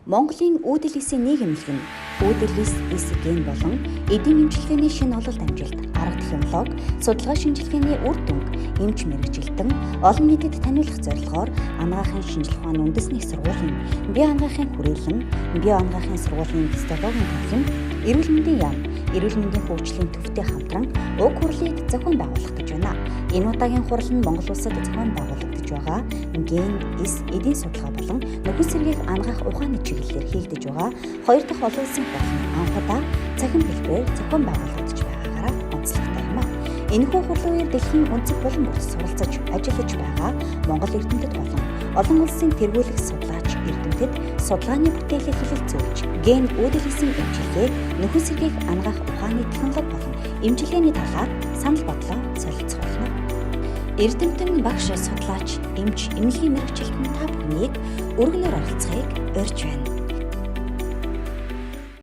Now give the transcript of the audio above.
Монголын үүдэл эсийн нийгэмлэг нь үүдэл эс ген болон эдийн эмчилгээний шинэ ололт амжилт, арга технологи, судалгаа шинжилгээний үр дүнг эмч мэргэжилтэн олон нийтэд таниулах зорилгоор анагаахын шинжилгээ ухааны үндэсний сургуулийн бие анагаахын хүрээлэн, бие анагаахын сургуулийн гистологийн төлөв, эрүүл мэндийн яам, эрүүл мэндийн хөгжлийн төвтэй хамтран уг хурлыг зохион байгуулагдаж байна. Энэ удаагийн хурал нь Монгол улсад зохион байгуулагдаж байгаа ген эс эдийн судалгаа болон нөхөн сэргээх анагаах ухааны чиглэлээр хийгдэж байгаа 2 дахь олон улсын хурлын анх удаа цахим хэлбэрээр зохион байгуулагдаж байгаагаараа онцлогтой юм а. Энэхүү хурлын үеэр дэлхийн өнцөг булан бүрт суралцаж ажиллаж байгаа Монгол эрдэмтэд болон олон улсын тэргүүлэх судлаач эрдэмтэд судалгааны бүтээлээ хэлэлцүүлж ген үүдэл эсийн эмчилгээ, нөхөн сэргээх анагаах ухааны технологи болон эмчилгээний талаар санал бодлоо солилцох болно. Эрдэмтэн, багш, судлаач, эмч, эмнэлгийн мэргэжилтэн та бүхнийг өргөнөөр оролцохыг урьж байна.